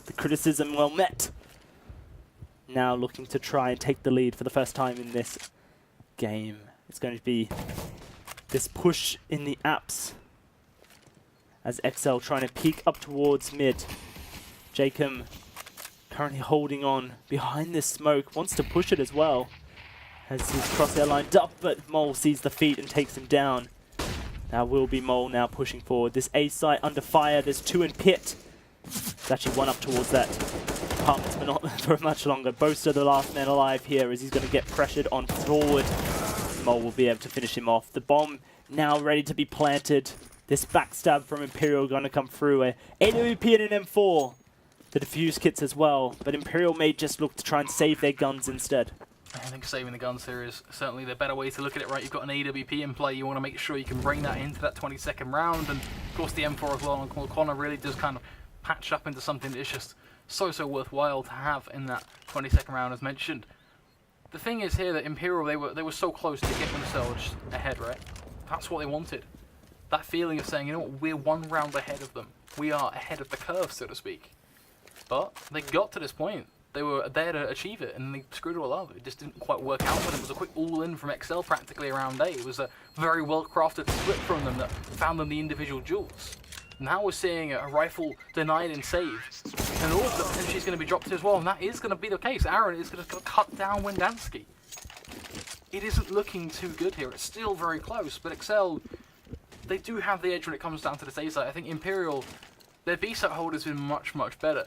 The criticism well met. Now looking to try and take the lead for the first time in this game. It's going to be this push in the apps as exceL trying to peek up towards mid. Jacob currently holding on behind this smoke, wants to push it as well. Has his crosshair lined up, but Mole sees the feet and takes him down. That will be Mole now pushing forward. This A site under fire. There's 2 in pit. There's actually 1 up towards that pump, but not for much longer. Boaster, the last man alive here, as he's going to get pressured on forward. Mole will be able to finish him off. The bomb now ready to be planted. This backstab from Imperial going to come through. A AWP and an M4. The defuse kits as well, but Imperial may just look to try and save their guns instead. I think saving the guns here is certainly the better way to look at it, right? You've got an AWP in play, you want to make sure you can bring that into that 22nd round, and of course the M4 as well, and Connor really does kind of patch up into something that's just so worthwhile to have in that 22nd round as mentioned. The thing is here that Imperial, they were so close to get themselves ahead, right? That's what they wanted. That feeling of saying, you know what, we're 1 round ahead of them. We are ahead of the curve, so to speak. But they got to this point. They were there to achieve it, and they screwed it all up. It just didn't quite work out for them. It was a quick all-in from exceL practically around A. It was a very well-crafted split from them that found them the individual jewels. Now we're seeing a rifle denied and saved. And all of the potentially is going to be dropped as well, and that is going to be the case. Aaron is going to cut down exceL. It isn't looking too good here. It's still very close, but exceL, they do have the edge when it comes down to this A site. I think Imperial, their B site hold has been much, much better.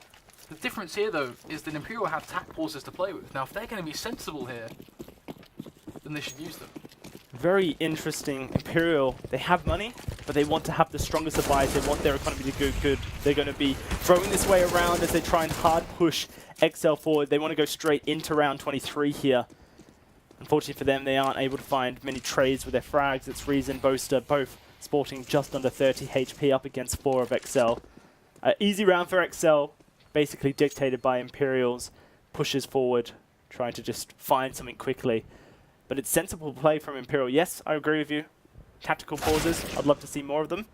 The difference here, though, is that Imperial have tac pauses to play with. Now, if they're going to be sensible here, then they should use them. Very interesting. Imperial, they have money, but they want to have the strongest of buys. They want their economy to go good. They're going to be throwing this way around as they try and hard push exceL forward. They want to go straight into round 23 here. Unfortunately for them, they aren't able to find many trades with their frags. It's Reason, Boaster, both sporting just under 30 HP up against 4 of exceL. Easy round for exceL, basically dictated by Imperial's pushes forward, trying to just find something quickly. But it's sensible play from Imperial. Yes, I agree with you. Tactical pauses, I'd love to see more of them.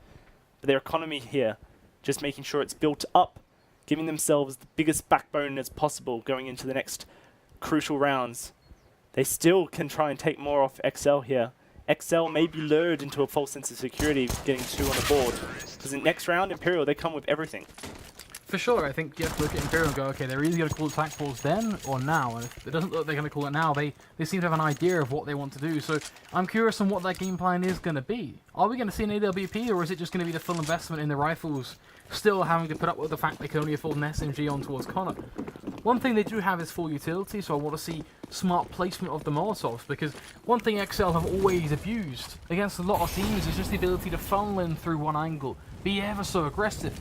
But their economy here, just making sure it's built up, giving themselves the biggest backbone as possible going into the next crucial rounds. They still can try and take more off exceL here. exceL may be lured into a false sense of security getting 2 on the board. Because in next round, Imperial, they come with everything. For sure, I think you have to look at Imperial and go, okay, they're either going to call it tac pause then or now. And if it doesn't look like they're going to call it now, they seem to have an idea of what they want to do. So I'm curious on what that game plan is going to be. Are we going to see an AWP, or is it just going to be the full investment in the rifles, still having to put up with the fact they can only afford an SMG on towards Connor? One thing they do have is full utility, so I want to see smart placement of the Molotovs, because one thing exceL have always abused against a lot of teams is just the ability to funnel in through one angle, be ever so aggressive.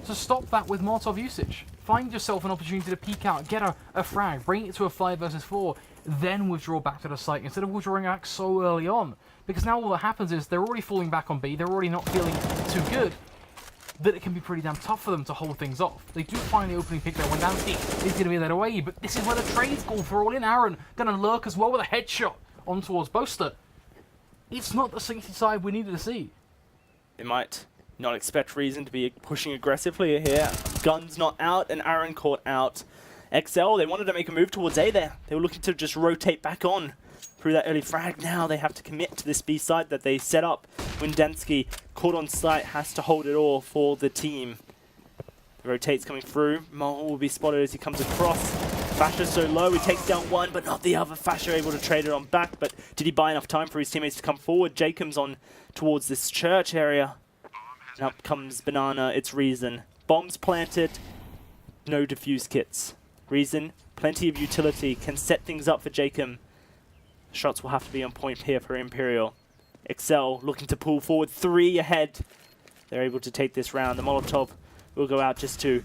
So stop that with Molotov usage. Find yourself an opportunity to peek out, get a frag, bring it to a 5 versus 4, then withdraw back to the site instead of withdrawing back so early on. Because now all that happens is they're already falling back on B, they're already not feeling too good, that it can be pretty damn tough for them to hold things off. They do find the opening pick there. Wendansky is going to be led away, but this is where the trades go for all in. Aaron going to lurk as well with a headshot on towards Boaster. It's not the safety side we needed to see. They might not expect Reason to be pushing aggressively here. Guns not out, and Aaron caught out. exceL, they wanted to make a move towards A there. They were looking to just rotate back on through that early frag. Now they have to commit to this B side that they set up. Wendansky, caught on sight, has to hold it all for the team. The rotate's coming through. Mole will be spotted as he comes across. Fasher's so low, he takes down one, but not the other. Fasher able to trade it on back, but did he buy enough time for his teammates to come forward? Jacob's on towards this church area. And up comes Banana, it's Reason. Bombs planted, no defuse kits. Reason, plenty of utility, can set things up for Jacob. Shots will have to be on point here for Imperial. exceL looking to pull forward 3 ahead. They're able to take this round. The Molotov will go out just to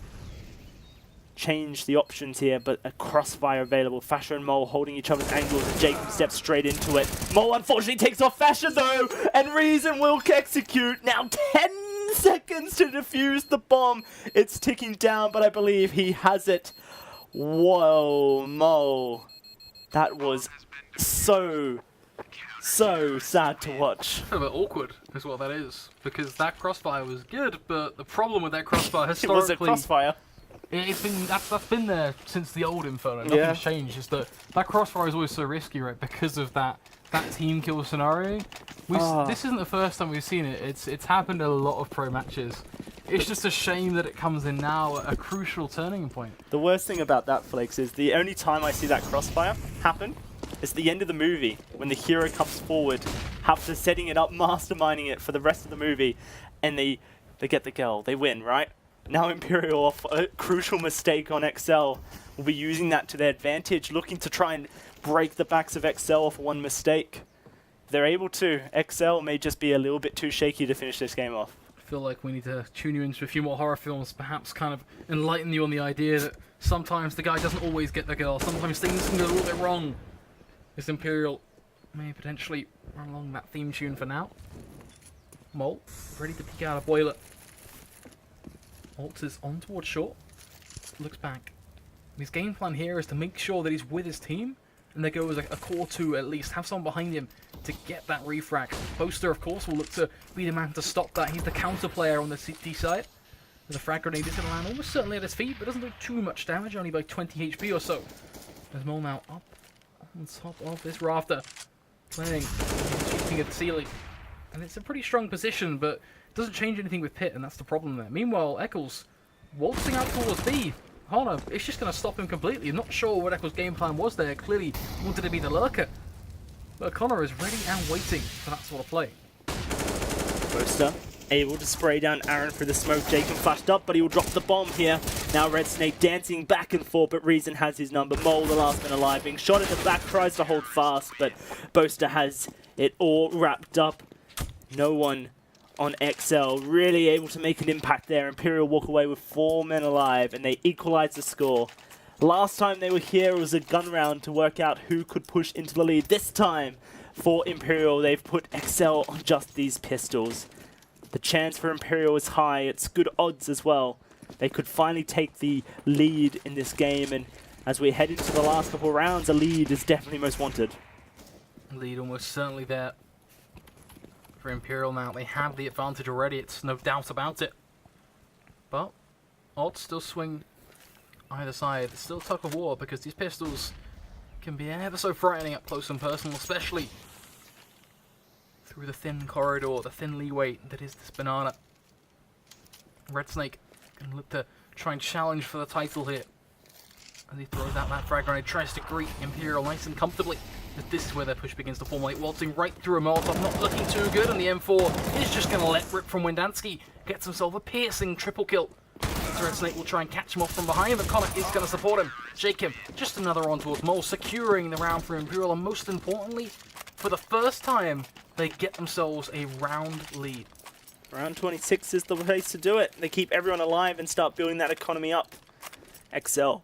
change the options here, but a crossfire available. Fasher and Mole holding each other's angles, and Jacob steps straight into it. Mole unfortunately takes off Fasher though, and Reason will execute. Now 10 seconds to defuse the bomb. It's ticking down, but I believe he has it. Whoa, Mole. That was so sad to watch. A bit awkward is what that is, because that crossfire was good, but the problem with that crossfire historically... It was a crossfire. It's been that's been there since the old Inferno. Nothing's changed. Just that crossfire is always so risky, right? Because of that team kill scenario. This isn't the first time we've seen it. It's happened in a lot of pro matches. It's just a shame that it comes in now at a crucial turning point. The worst thing about that, Flakes, is the only time I see that crossfire happen is the end of the movie, when the hero comes forward, after setting it up, masterminding it for the rest of the movie, and they get the girl, they win, right? Now Imperial, off a crucial mistake on exceL, will be using that to their advantage, looking to try and break the backs of exceL off one mistake. If they're able to, exceL may just be a little bit too shaky to finish this game off. I feel like we need to tune you into a few more horror films, perhaps kind of enlighten you on the idea that sometimes the guy doesn't always get the girl, sometimes things can go a little bit wrong. This Imperial may potentially run along that theme tune for now. Mole, ready to peek out a boiler. Alt is on towards short, looks back. His game plan here is to make sure that he's with his team, and they go as a core 2 at least, have someone behind him to get that refrag. Boaster, of course, will look to be the man to stop that. He's the counter player on the CT side. The frag grenade is going to land almost certainly at his feet, but doesn't do too much damage, only by 20 HP or so. There's Mole now up on top of this rafter, playing, shooting at the ceiling. And it's a pretty strong position, but Doesn't change anything with Pit, and that's the problem there. Meanwhile, exceL waltzing out towards B. Honor, it's just going to stop him completely. I'm not sure what exceL's game plan was there. Clearly wanted to be the lurker. But Connor is ready and waiting for that sort of play. Boaster able to spray down Aaron through the smoke. Jacob flashed up, but he will drop the bomb here. Now Red Snake dancing back and forth, but Reason has his number. Mole, the last man alive, being shot in the back, tries to hold fast, but Boaster has it all wrapped up. No one on exceL really able to make an impact there. Imperial walk away with 4 men alive, and they equalize the score. Last time they were here, it was a gun round to work out who could push into the lead. This time, for Imperial, they've put exceL on just these pistols. The chance for Imperial is high. It's good odds as well. They could finally take the lead in this game, and as we head into the last couple of rounds, a lead is definitely most wanted. Lead almost certainly there for Imperial now. They have the advantage already, it's no doubt about it. But odds still swing either side. It's still tug of war because these pistols can be ever so frightening up close and personal, especially through the thin corridor, the thin leeway that is this banana. Red Snake can look to try and challenge for the title here. As he throws out that frag grenade, tries to greet Imperial nice and comfortably. But this is where their push begins to formulate. Waltzing right through a Molotov, not looking too good, and the M4 is just going to let rip from Windansky. Gets himself a piercing triple kill. Red Snake will try and catch him off from behind, but Connor is going to support him. Jacob, just another on towards Mole, securing the round for Imperial, and most importantly, for the first time, they get themselves a round lead. Round 26 is the place to do it. They keep everyone alive and start building that economy up. exceL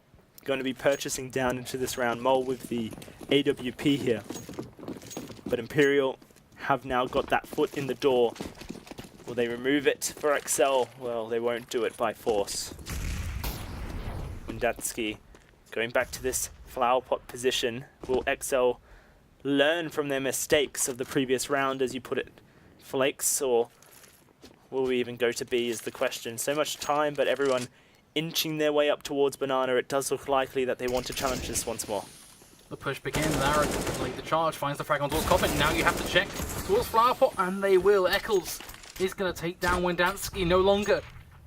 going to be purchasing down into this round. Mole with the AWP here. But Imperial have now got that foot in the door. Will they remove it for exceL? Well, they won't do it by force. Windansky going back to this flower pot position. Will exceL learn from their mistakes of the previous round, as you put it, Flakes, or will we even go to B is the question. So much time, but everyone inching their way up towards Banana. It does look likely that they want to challenge this once more. The push begins. Aaron lead the charge, finds the frag on towards Coffin. Now you have to check towards flower pot, and they will. exceL is going to take down Windansky. No longer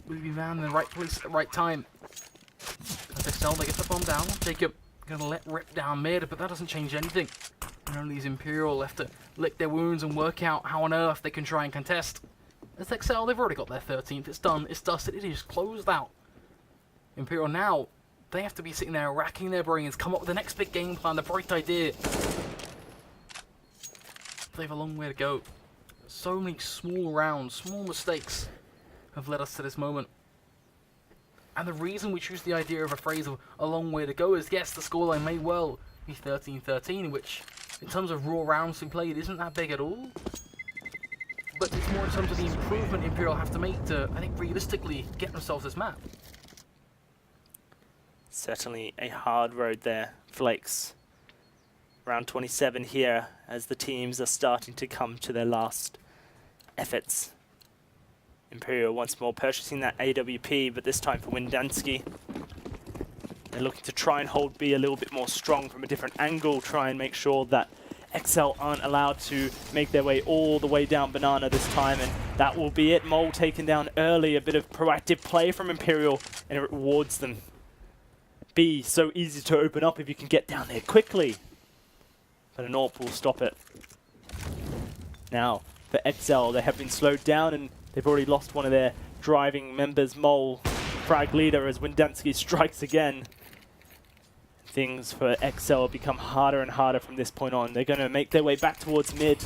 will he be found in the right place at the right time. As exceL, they get the bomb down. Jacob going to let rip down mid, but that doesn't change anything. And only these Imperial left to lick their wounds and work out how on earth they can try and contest. As exceL, they've already got their 13th. It's done. It's dusted. It is closed out. Imperial now, they have to be sitting there racking their brains, come up with the next big game plan, the bright idea. They have a long way to go. So many small rounds, small mistakes have led us to this moment. And the reason we choose the idea of a phrase of a long way to go is, yes, the scoreline may well be 13-13, which in terms of raw rounds we played isn't that big at all. But it's more in terms of the improvement Imperial have to make to, I think, realistically get themselves this map. Certainly a hard road there, Flakes. Round 27 here, as the teams are starting to come to their last efforts. Imperial once more purchasing that AWP, but this time for Windansky. They're looking to try and hold B a little bit more strong from a different angle, try and make sure that exceL aren't allowed to make their way all the way down Banana this time, and that will be it. Mole taken down early, a bit of proactive play from Imperial, and it rewards them. B, so easy to open up if you can get down there quickly. But an AWP will stop it. Now, for exceL, they have been slowed down and they've already lost one of their driving members, Mole, frag leader, as Windansky strikes again. Things for exceL become harder and harder from this point on. They're going to make their way back towards mid,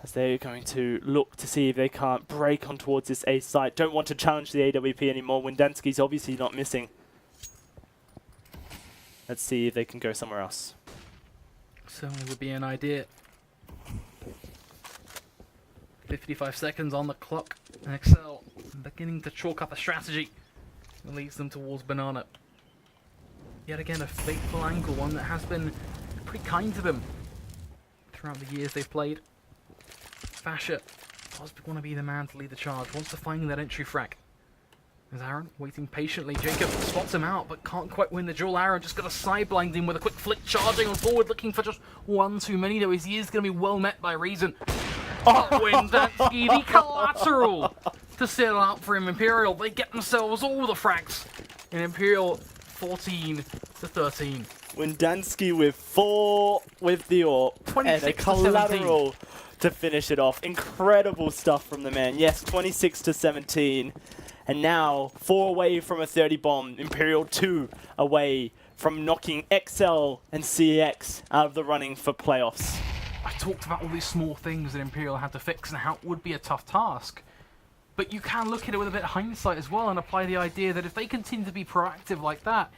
as they're going to look to see if they can't break on towards this A site. Don't want to challenge the AWP anymore. Windansky's obviously not missing. Let's see if they can go somewhere else. Certainly would be an idea. 55 seconds on the clock. And exceL beginning to chalk up a strategy that leads them towards Banana. Yet again, a fateful angle, one that has been pretty kind to them throughout the years they've played. Fasher does want to be the man to lead the charge, wants to find that entry frag. There's Aaron waiting patiently. Jacob spots him out, but can't quite win the duel. Aaron just got to sideblind him with a quick flick, charging on forward, looking for just one too many, though. He is going to be well met by Reason. Windansky, the collateral to settle out for him. Imperial, they get themselves all the frags. And Imperial 14-13. Windansky with 4 with the AWP and a 26 to 17. collateral to finish it off. Incredible stuff from the man. Yes, 26-17. And now 4 away from a 30 bomb. Imperial 2 away from knocking exceL and CX out of the running for playoffs. I talked about all these small things that Imperial had to fix and how it would be a tough task. But you can look at it with a bit of hindsight as well and apply the idea that if they continue to be proactive like that,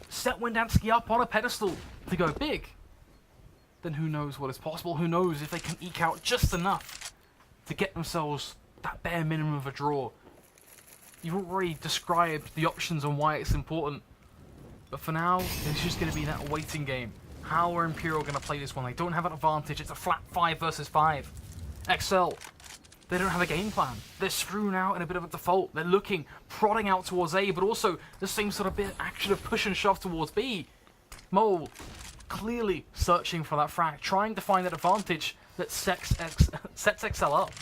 set Windansky up on a pedestal to go big, then who knows what is possible? Who knows if they can eke out just enough to get themselves that bare minimum of a draw. You've already described the options and why it's important. But for now, it's just going to be that waiting game. How are Imperial going to play this one? They don't have an advantage. It's a flat 5 versus 5. exceL, they don't have a game plan. They're strewn out in a bit of a default. They're looking, prodding out towards A, but also the same sort of bit of action of push and shove towards B. Mole, clearly searching for that frag, trying to find that advantage that sets exceL up.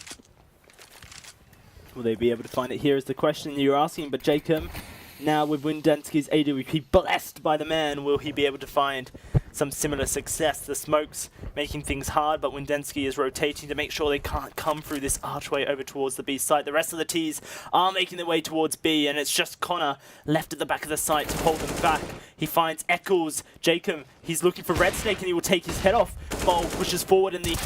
Will they be able to find it? Here is the question you're asking, but Jacob, now with Windansky's AWP blessed by the man, will he be able to find some similar success? The smoke's making things hard, but Windansky is rotating to make sure they can't come through this archway over towards the B site. The rest of the Ts are making their way towards B, and it's just Connor left at the back of the site to hold them back. He finds Eccles. Jacob, he's looking for Red Snake, and he will take his head off. Mole pushes forward, and the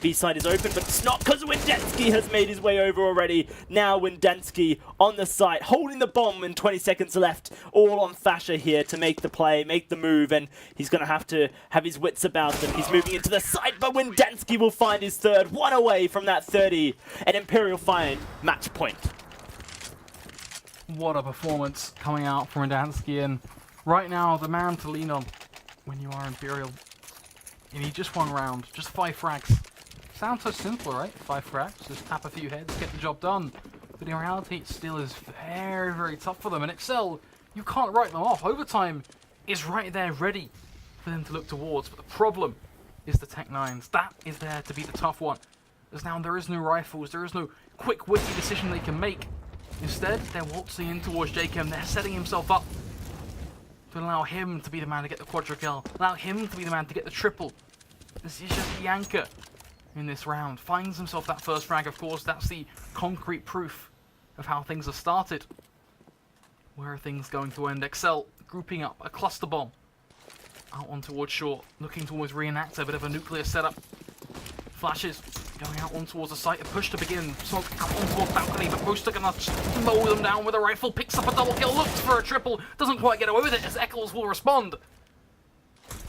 B side is open, but it's not because Windansky has made his way over already. Now Windansky on the site, holding the bomb, and 20 seconds left. All on Fasher here to make the play, make the move, and he's going to have his wits about him. He's moving into the site, but Windansky will find his third. 1 away from that 30, and Imperial find match point. What a performance coming out from Windansky, and right now the man to lean on when you are Imperial. You need just 1 round, just 5 frags. Sounds so simple, right? 5 frags, just tap a few heads, get the job done. But in reality, it still is very, very tough for them. And exceL, you can't write them off. Overtime is right there, ready for them to look towards. But the problem is the Tech-9s. That is there to be the tough one. As now there is no rifles, there is no quick, witty decision they can make. Instead, they're waltzing in towards Jacob. They're setting himself up to allow him to be the man to get the quadra kill. Allow him to be the man to get the triple. This is just the anchor in this round. Finds himself that first frag, of course. That's the concrete proof of how things have started. Where are things going to end? exceL grouping up a cluster bomb out on towards short, looking to almost reenact a bit of a nuclear setup. Flashes going out on towards the site. A push to begin. Smoke out on towards balcony, but Booster gonna mow them down with a rifle. Picks up a double kill, looks for a triple. Doesn't quite get away with it as Eccles will respond.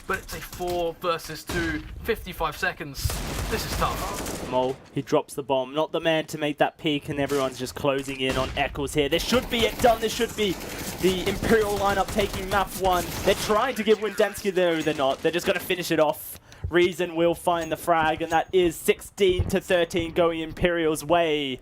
But it's a 4 versus 2, 55 seconds. This is tough. Mole, he drops the bomb. Not the man to make that peak, and everyone's just closing in on Eccles here. This should be it done. This should be the Imperial lineup taking map 1. They're trying to give Windansky there, they're not. They're just going to finish it off. Reason will find the frag, and that is 16-13 going Imperial's way.